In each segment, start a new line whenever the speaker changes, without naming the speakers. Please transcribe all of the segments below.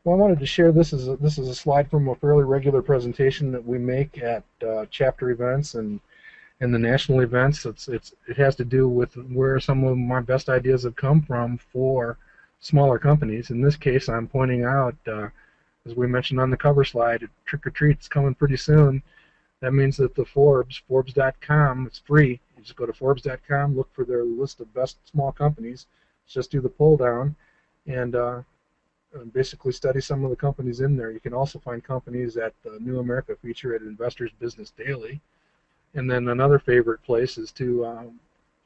Well, I wanted to share this is a slide from a fairly regular presentation that we make at chapter events and the national events. It has to do with where some of my best ideas have come from for smaller companies. In this case, I'm pointing out, as we mentioned on the cover slide, Trick or Treat's coming pretty soon. That means that the Forbes.com, it's free. You just go to Forbes.com, look for their list of best small companies, just do the pull down, and basically study some of the companies in there. You can also find companies at the New America feature at Investors Business Daily. And then another favorite place is to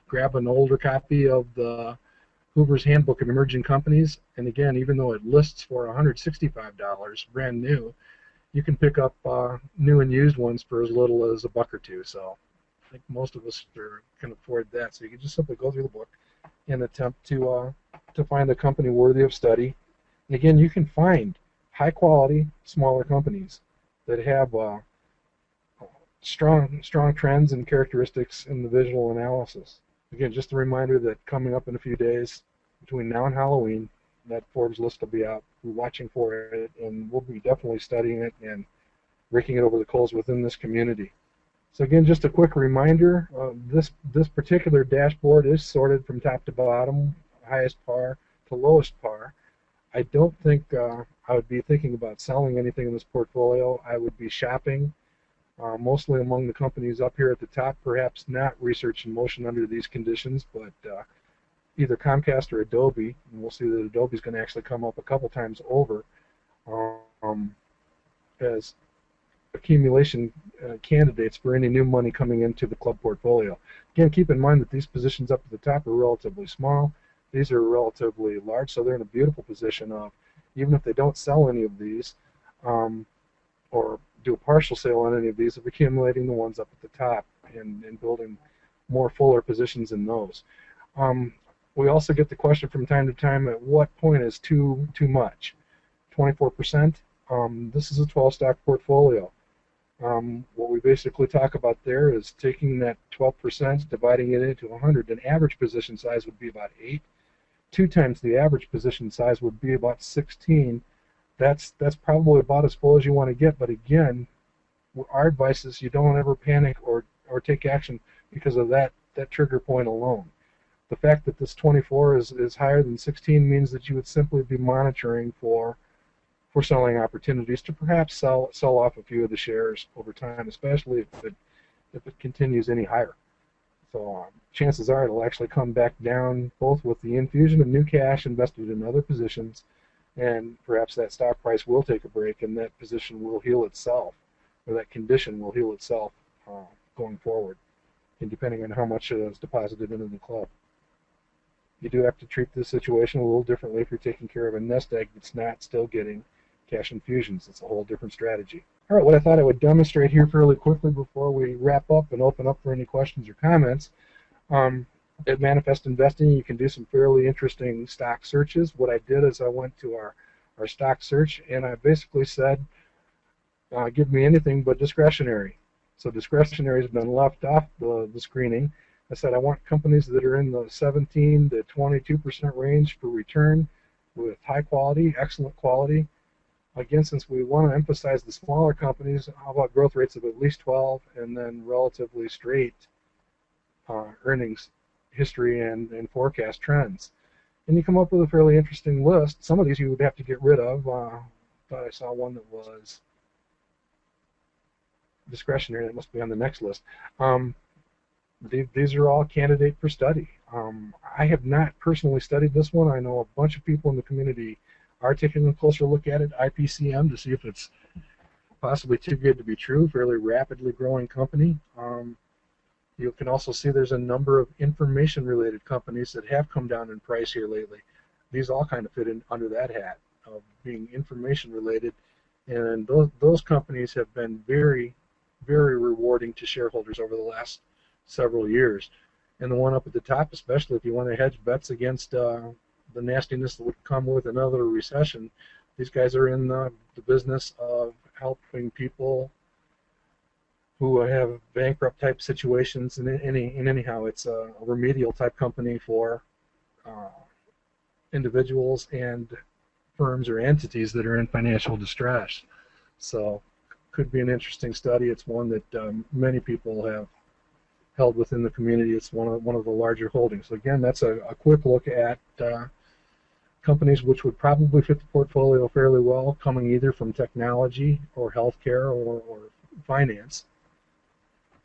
grab an older copy of the Hoover's Handbook of Emerging Companies. And again, even though it lists for $165 brand new, you can pick up new and used ones for as little as $1 or $2. So I think most of us can afford that. So you can just simply go through the book and attempt to find a company worthy of study. And again, you can find high-quality, smaller companies that have strong trends and characteristics in the visual analysis. Again, just a reminder that coming up in a few days, between now and Halloween, that Forbes list will be out. We're watching for it, and we'll be definitely studying it and raking it over the coals within this community. So again, just a quick reminder, this particular dashboard is sorted from top to bottom, highest par to lowest par. I don't think I would be thinking about selling anything in this portfolio. I would be shopping, mostly among the companies up here at the top, perhaps not Research in Motion under these conditions, but either Comcast or Adobe. And we'll see that Adobe is going to actually come up a couple times over as accumulation candidates for any new money coming into the club portfolio. Again, keep in mind that these positions up at the top are relatively small. These are relatively large, so they're in a beautiful position of, even if they don't sell any of these or do a partial sale on any of these, of accumulating the ones up at the top and building more fuller positions in those. We also get the question from time to time, at what point is too much? 24%. This is a 12-stock portfolio. What we basically talk about there is taking that 12%, dividing it into 100. An average position size would be about 8. 2 times the average position size would be about 16. That's probably about as full as you want to get. But again, our advice is you don't ever panic or take action because of that trigger point alone. The fact that this 24 is higher than 16 means that you would simply be monitoring for selling opportunities to perhaps sell off a few of the shares over time, especially if it continues any higher. So chances are it'll actually come back down, both with the infusion of new cash invested in other positions, and perhaps that stock price will take a break and that position will heal itself, or that condition will heal itself going forward, and depending on how much is deposited into the club. You do have to treat this situation a little differently if you're taking care of a nest egg that's not still getting cash infusions. It's a whole different strategy. All right, what I thought I would demonstrate here fairly quickly before we wrap up and open up for any questions or comments. At Manifest Investing, you can do some fairly interesting stock searches. What I did is I went to our stock search, and I basically said, give me anything but discretionary. So discretionary has been left off the screening. I said I want companies that are in the 17 to 22% range for return with high quality, excellent quality. Again, since we want to emphasize the smaller companies, how about growth rates of at least 12 and then relatively straight earnings history and forecast trends? And you come up with a fairly interesting list. Some of these you would have to get rid of. Thought I saw one that was discretionary. That must be on the next list. These are all candidate for study. I have not personally studied this one. I know a bunch of people in the community are taking a closer look at it, IPCM, to see if it's possibly too good to be true, fairly rapidly growing company. You can also see there's a number of information-related companies that have come down in price here lately. These all kind of fit in under that hat of being information-related, and those companies have been very, very rewarding to shareholders over the last several years. And the one up at the top, especially if you want to hedge bets against the nastiness that would come with another recession, these guys are in the business of helping people who have bankrupt type situations, and anyhow, it's a remedial type company for individuals and firms or entities that are in financial distress. So could be an interesting study. It's one that many people have held within the community. It's one of the larger holdings. So again, that's a quick look at companies which would probably fit the portfolio fairly well, coming either from technology or healthcare or finance.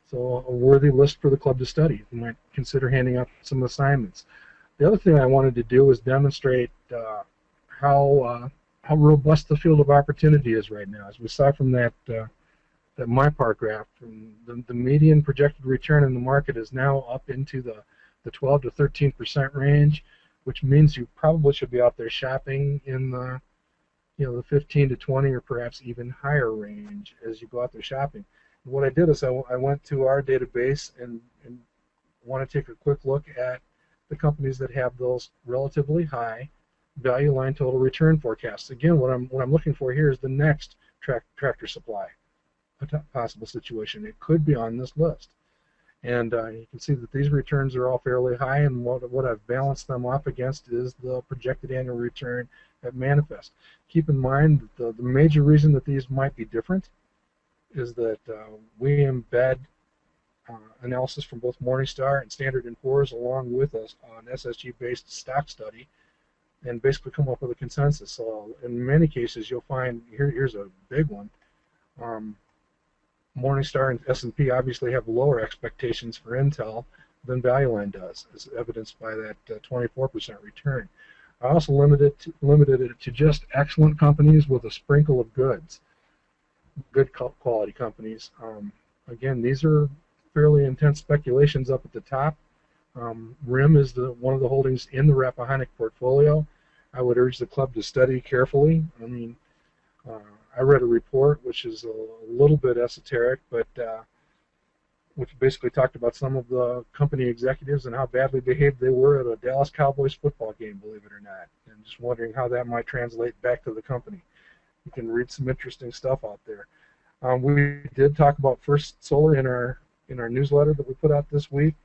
So a worthy list for the club to study. You might consider handing out some assignments. The other thing I wanted to do is demonstrate how robust the field of opportunity is right now. As we saw from that MyPart graph, the median projected return in the market is now up into the 12 to 13% range, which means you probably should be out there shopping in the 15 to 20 or perhaps even higher range as you go out there shopping. And what I did is I went to our database and want to take a quick look at the companies that have those relatively high value line total return forecasts. Again, what I'm looking for here is the next Tractor Supply possible situation. It could be on this list, and you can see that these returns are all fairly high, and what I've balanced them off against is the projected annual return at Manifest. Keep in mind that the major reason that these might be different is that we embed analysis from both Morningstar and Standard & Poor's along with an SSG-based stock study, and basically come up with a consensus. So in many cases, you'll find here's a big one. Morningstar and S&P obviously have lower expectations for Intel than Value Line does, as evidenced by that 24% return. I also limited it to just excellent companies with a sprinkle of good quality companies. Again, these are fairly intense speculations up at the top. RIM is one of the holdings in the Rappahannock portfolio. I would urge the club to study carefully. I mean, I read a report which is a little bit esoteric, but which basically talked about some of the company executives and how badly behaved they were at a Dallas Cowboys football game, believe it or not, and just wondering how that might translate back to the company. You can read some interesting stuff out there. We did talk about First Solar in our newsletter that we put out this week.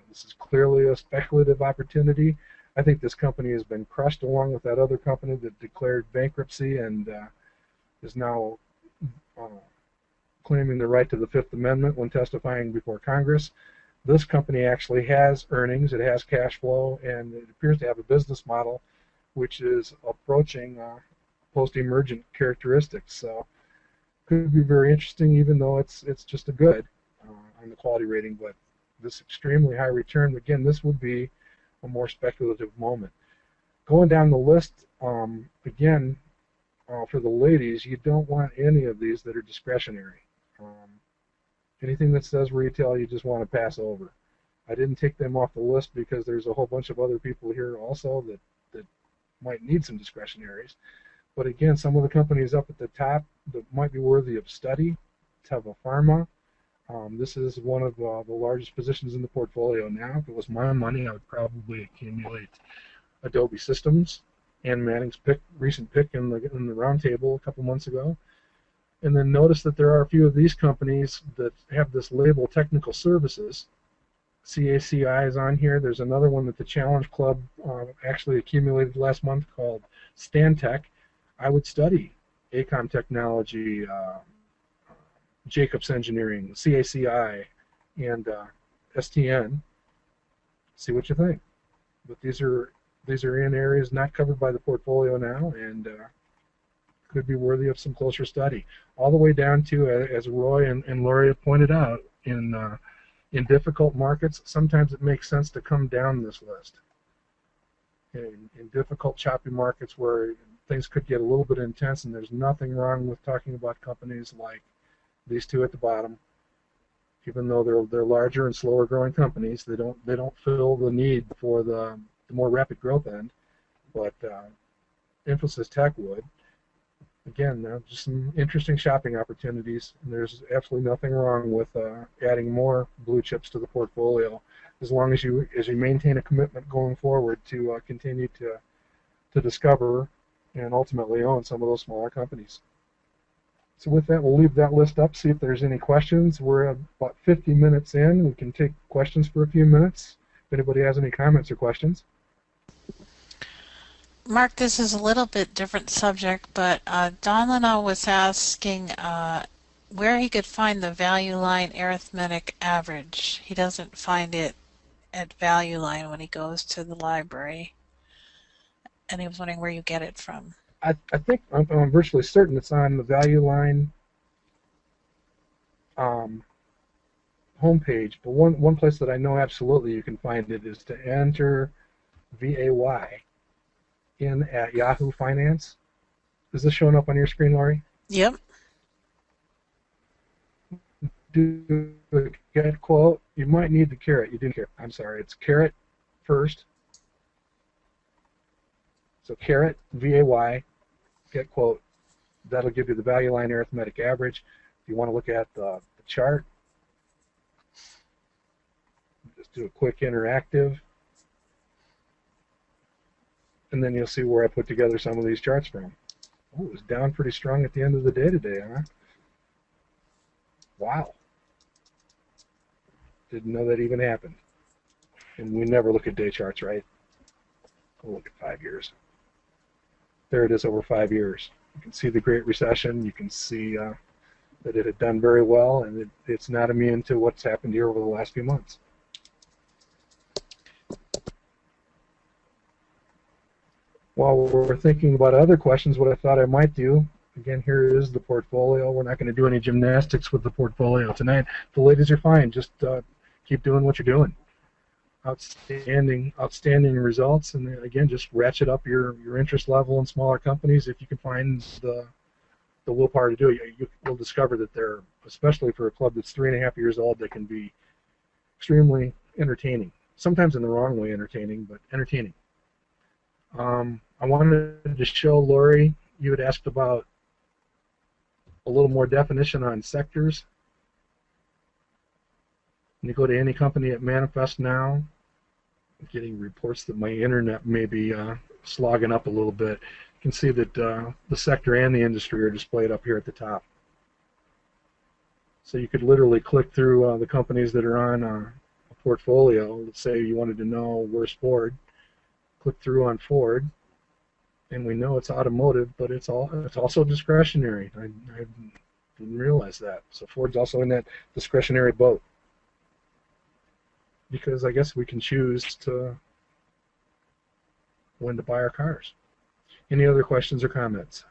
This is clearly a speculative opportunity. I think this company has been crushed along with that other company that declared bankruptcy and is now claiming the right to the Fifth Amendment when testifying before Congress. This company actually has earnings, it has cash flow, and it appears to have a business model which is approaching post-emergent characteristics. So could be very interesting, even though it's just a good on the quality rating. But this extremely high return, again, this would be a more speculative moment. Going down the list, again, for the ladies, you don't want any of these that are discretionary. Anything that says retail, you just want to pass over. I didn't take them off the list because there's a whole bunch of other people here also that might need some discretionaries. But again, some of the companies up at the top that might be worthy of study: Teva Pharma. This is one of the largest positions in the portfolio now. If it was my money, I would probably accumulate Adobe Systems and Manning's recent pick in the roundtable a couple months ago. And then notice that there are a few of these companies that have this label technical services. CACI is on here. There's another one that the Challenge Club actually accumulated last month called Stantec. I would study ACOM Technology, Jacobs Engineering, CACI, and STN. See what you think. But these are in areas not covered by the portfolio now, and could be worthy of some closer study. All the way down to, as Roy and Lori have pointed out, in difficult markets, sometimes it makes sense to come down this list. In difficult, choppy markets where things could get a little bit intense, and there's nothing wrong with talking about companies like these two at the bottom. Even though they're larger and slower growing companies, they don't fill the need for the more rapid growth end, but Infosys Tech would. Again, just some interesting shopping opportunities, and there's absolutely nothing wrong with adding more blue chips to the portfolio, as long as you maintain a commitment going forward to continue to discover and ultimately own some of those smaller companies. So with that, we'll leave that list up, see if there's any questions. We're about 50 minutes in. We can take questions for a few minutes if anybody has any comments or questions.
Mark, this is a little bit different subject, but Don Leno was asking where he could find the value line arithmetic average. He doesn't find it at value line when he goes to the library, and he was wondering where you get it from.
I think I'm virtually certain it's on the value line um, homepage, but one place that I know absolutely you can find it is to enter VAY in at Yahoo Finance. Is this showing up on your screen, Laurie?
Yep.
Do a get quote. You might need the caret. You didn't care. I'm sorry. It's caret first. So caret VAY get quote. That'll give you the value line arithmetic average. If you want to look at the chart, just do a quick interactive, and then you'll see where I put together some of these charts from. Oh, it was down pretty strong at the end of the day today, huh? Wow. Didn't know that even happened. And we never look at day charts, right? We'll look at 5 years. There it is over 5 years. You can see the Great Recession. You can see that it had done very well, and it's not immune to what's happened here over the last few months. While we're thinking about other questions, what I thought I might do, again, here is the portfolio. We're not going to do any gymnastics with the portfolio tonight. The ladies are fine. Just keep doing what you're doing. Outstanding results, and again, just ratchet up your interest level in smaller companies if you can find the willpower to do it. You'll discover that they're, especially for a club that's 3.5 years old, they can be extremely entertaining. Sometimes in the wrong way entertaining, but entertaining. I wanted to show Lori, you had asked about a little more definition on sectors. When you go to any company at Manifest now, I'm getting reports that my internet may be slogging up a little bit. You can see that the sector and the industry are displayed up here at the top. So you could literally click through the companies that are on a portfolio. Let's say you wanted to know where's Ford. Click through on Ford, and we know it's automotive, but it's also discretionary. I didn't realize that. So Ford's also in that discretionary boat, because I guess we can choose to when to buy our cars. Any other questions or comments?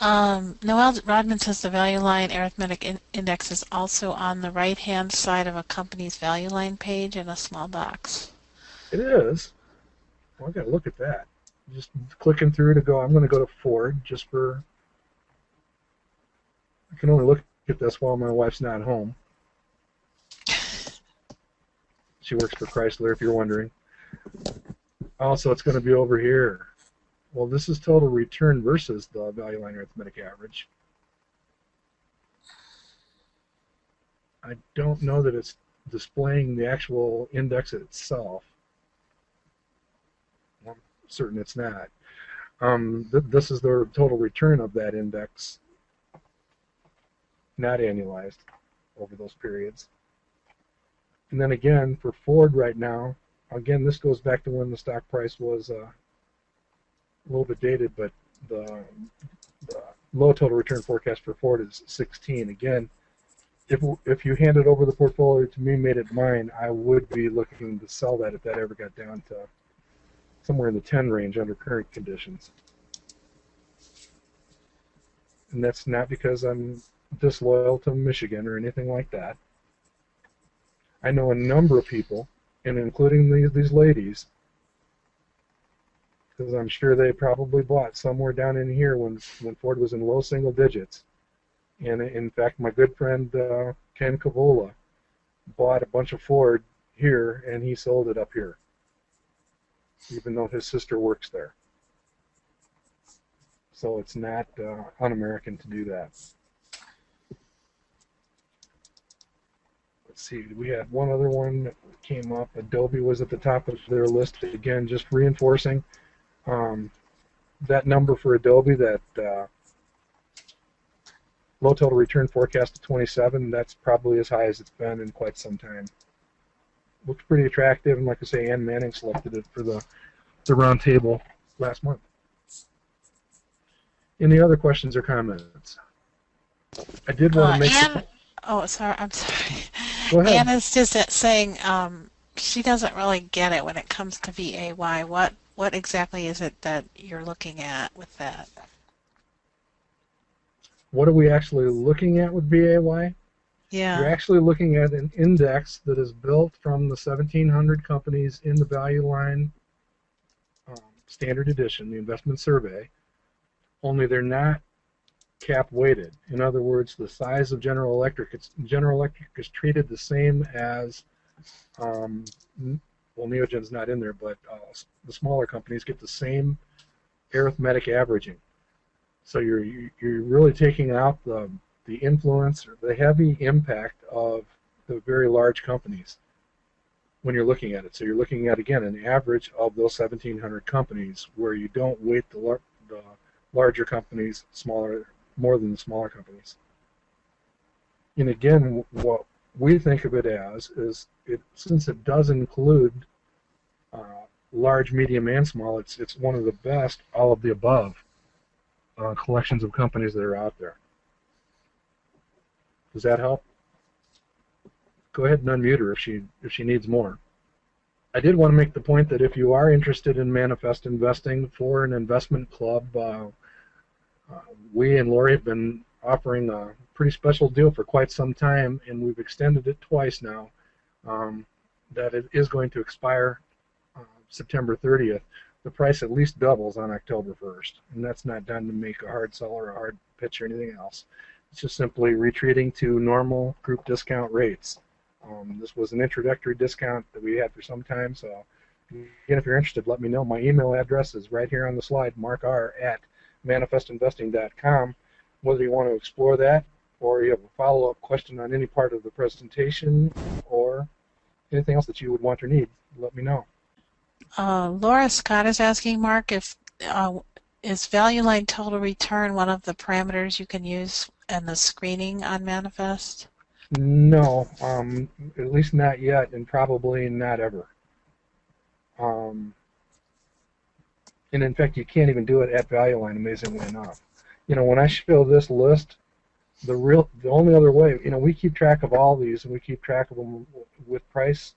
Noel Rodman says the value line arithmetic index is also on the right-hand side of a company's value line page in a small box.
It is. Well, I got to look at that. Just clicking through to go. I'm going to go to Ford just for. I can only look at this while my wife's not home. She works for Chrysler, if you're wondering. Also, it's going to be over here. Well, this is total return versus the value line arithmetic average. I don't know that it's displaying the actual index itself. I'm certain it's not. This is the total return of that index, not annualized over those periods. And then again, for Ford right now, again, this goes back to when the stock price was a little bit dated, but the low total return forecast for Ford is 16. Again, if you handed over the portfolio to me, made it mine, I would be looking to sell that if that ever got down to somewhere in the 10 range under current conditions. And that's not because I'm disloyal to Michigan or anything like that. I know a number of people, and including these ladies, because I'm sure they probably bought somewhere down in here when Ford was in low single digits. And in fact, my good friend Ken Cavola bought a bunch of Ford here, and he sold it up here, even though his sister works there. So it's not un-American to do that. Let's see, we had one other one that came up. Adobe was at the top of their list. Again, just reinforcing that number for Adobe, that low total return forecast of 27, that's probably as high as it's been in quite some time. Looked pretty attractive, and like I say, Ann Manning selected it for the round table last month. Any other questions or comments? I did want to make
Anne, oh, sorry, I'm sorry.
Go ahead.
Anne is just saying she doesn't really get it when it comes to VAY. What exactly is it that you're looking at with that?
What are we actually looking at with VAY? You're
Yeah.
actually looking at an index that is built from the 1,700 companies in the Value Line Standard Edition, the investment survey, only they're not cap weighted. In other words, the size of General Electric, General Electric is treated the same as, well, Neogen's not in there, but the smaller companies get the same arithmetic averaging. So you're really taking out the influence or the heavy impact of the very large companies when you're looking at it. So you're looking at, again, an average of those 1,700 companies where you don't weight the larger companies more than the smaller companies. And again, what we think of it as is, since it does include large, medium, and small, it's one of the best all of the above collections of companies that are out there. Does that help? Go ahead and unmute her if she needs more. I did want to make the point that if you are interested in manifest investing for an investment club, we and Lori have been offering a pretty special deal for quite some time, and we've extended it twice now. That it is going to expire September 30th. The price at least doubles on October 1st, and that's not done to make a hard sell or a hard pitch or anything else. It's just simply retreating to normal group discount rates. This was an introductory discount that we had for some time, so again, if you're interested, let me know. My email address is right here on the slide, markr@manifestinvesting.com. Whether you want to explore that or you have a follow-up question on any part of the presentation or anything else that you would want or need, let me know.
Laura Scott is asking, Mark, if is value line total return one of the parameters you can use in the screening on Manifest?
No, at least not yet, and probably not ever. And in fact, you can't even do it at value line, amazingly enough. You know, when I show this list, the only other way, you know, we keep track of all these, and we keep track of them with price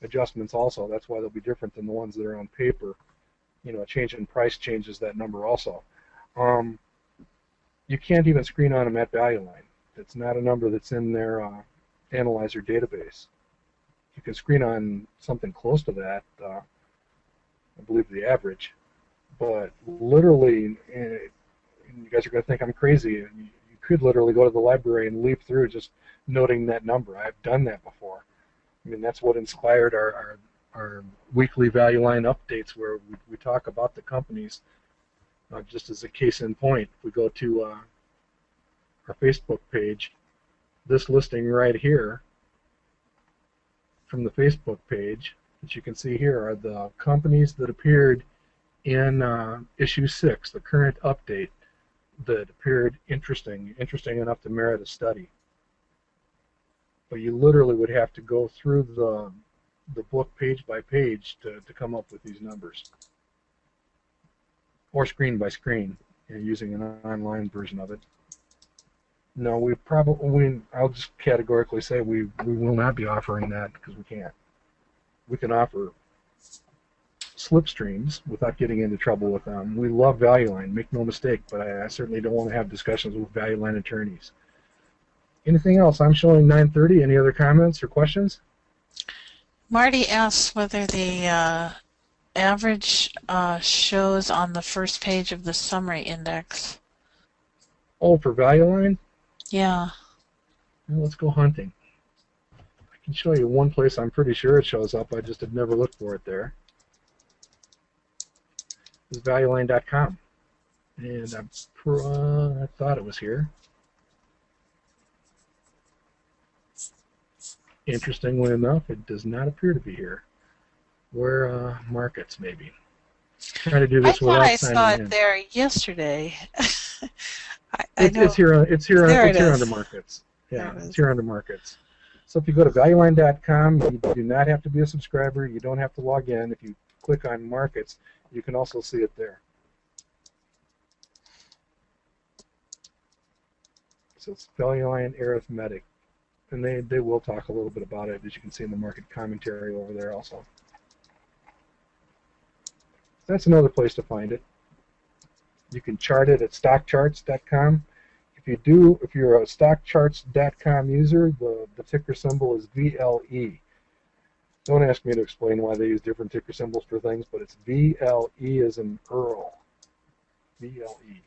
adjustments also. That's why they'll be different than the ones that are on paper. You know, a change in price changes that number also. You can't even screen on them at value line. It's not a number that's in their analyzer database. You can screen on something close to that, I believe the average, but literally, and you guys are going to think I'm crazy, you could literally go to the library and leaf through just noting that number. I've done that before. I mean, that's what inspired our weekly value line updates, where we talk about the companies. Just as a case in point, if we go to our Facebook page, this listing right here from the Facebook page that you can see here are the companies that appeared in issue 6, the current update, that appeared interesting enough to merit a study. But you literally would have to go through the book page by page to come up with these numbers, or screen by screen, using an online version of it. No, I'll just categorically say we will not be offering that, because we can't. We can offer slipstreams without getting into trouble with them. We love value line, make no mistake, but I certainly don't want to have discussions with value line attorneys. Anything else? I'm showing 9:30. Any other comments or questions?
Marty asks whether the average shows on the first page of the summary index.
Oh, for value line?
Yeah.
Well, let's go hunting. I can show you one place I'm pretty sure it shows up. I just have never looked for it there. This is valueline.com. And I thought it was here. Interestingly enough, it does not appear to be here. Where markets, maybe. Trying to do this without signing in.
I saw it there yesterday.
It's here. It's here
There it is.
under markets. Yeah, it's here under markets. So if you go to valueline.com, you do not have to be a subscriber. You don't have to log in. If you click on markets, you can also see it there. So it's Valueline Arithmetic. And they will talk a little bit about it, as you can see in the market commentary over there also. That's another place to find it. You can chart it at stockcharts.com. If you're a stockcharts.com user, the ticker symbol is VLE. Don't ask me to explain why they use different ticker symbols for things, but it's VLE as in Earl. VLE.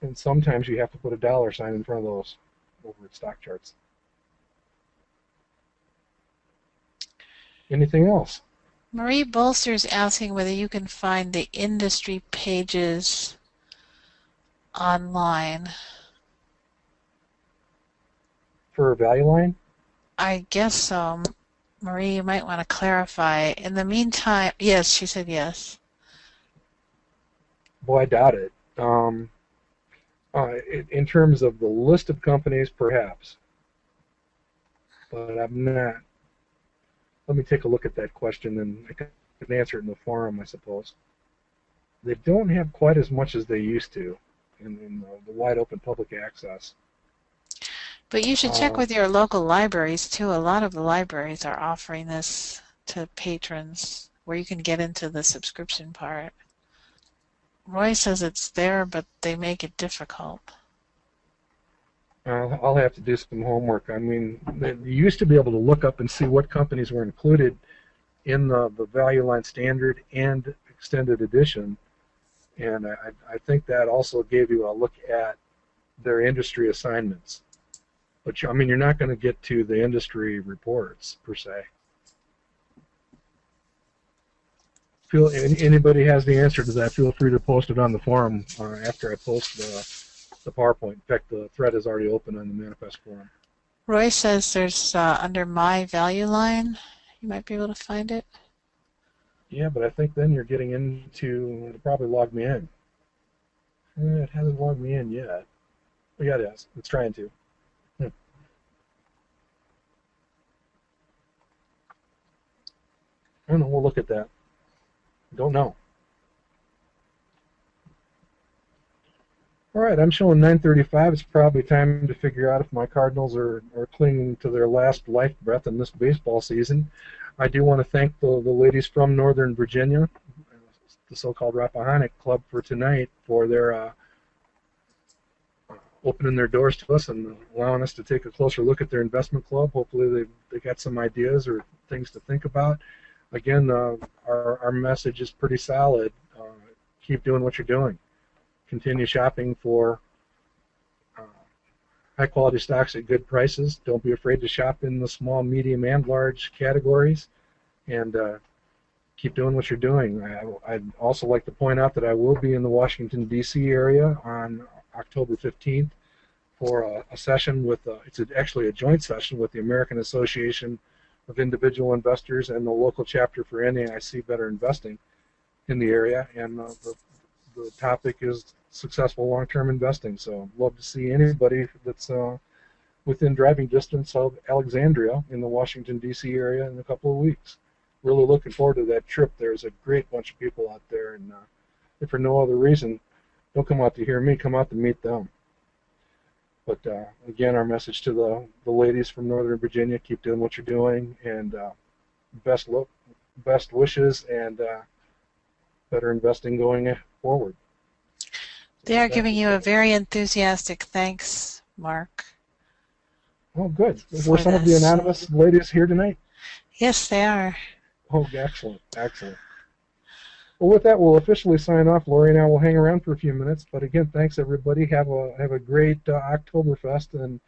And sometimes you have to put a dollar sign in front of those over at stock charts. Anything else?
Marie Bolster's asking whether you can find the industry pages online.
For a value line?
I guess so. Marie, you might want to clarify. In the meantime, yes, she said yes.
Boy, I doubt it. In terms of the list of companies, perhaps. But I'm not. Let me take a look at that question, and I can answer it in the forum, I suppose. They don't have quite as much as they used to in the wide open public access.
But you should check with your local libraries, too. A lot of the libraries are offering this to patrons, where you can get into the subscription part. Roy says it's there, but they make it difficult.
I'll have to do some homework. I mean, you used to be able to look up and see what companies were included in the Value Line Standard and Extended Edition, and I think that also gave you a look at their industry assignments. But I mean, you're not going to get to the industry reports per se. Anybody has the answer to that, feel free to post it on the forum after I post the PowerPoint. In fact, the thread is already open on the Manifest forum.
Roy says there's under My Value Line. You might be able to find it.
Yeah, but I think then you're getting into, it'll probably log me in. It hasn't logged me in yet. Oh, yeah, it is. It's trying to. I don't know. We'll look at that. Don't know. All right, I'm showing 9:35. It's probably time to figure out if my Cardinals are clinging to their last life breath in this baseball season. I do want to thank the ladies from Northern Virginia, the so-called Rappahannock Club, for tonight for their opening their doors to us and allowing us to take a closer look at their investment club. Hopefully they got some ideas or things to think about. Again, our message is pretty solid. Keep doing what you're doing. Continue shopping for high-quality stocks at good prices. Don't be afraid to shop in the small, medium, and large categories, and keep doing what you're doing. I'd also like to point out that I will be in the Washington, D.C. area on October 15th for a session with, it's actually a joint session with the American Association of Individual Investors and the local chapter for NAIC Better Investing in the area, and the topic is successful long-term investing. So love to see anybody that's within driving distance of Alexandria in the Washington, D.C. area in a couple of weeks. Really looking forward to that trip. There's a great bunch of people out there, and if for no other reason, don't come out to hear me, come out to meet them. But again, our message to the ladies from Northern Virginia: keep doing what you're doing, and best wishes, and better investing going forward.
They are giving you a very enthusiastic thanks, Mark.
Oh, good. Were some of the anonymous ladies here tonight?
Yes, they are.
Oh, excellent, excellent. Well, with that, we'll officially sign off. Lori and I will hang around for a few minutes. But again, thanks everybody. Have a great Oktoberfest, and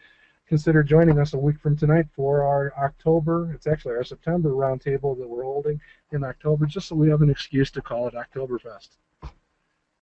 consider joining us a week from tonight for our October. It's actually our September roundtable that we're holding in October, just so we have an excuse to call it Oktoberfest.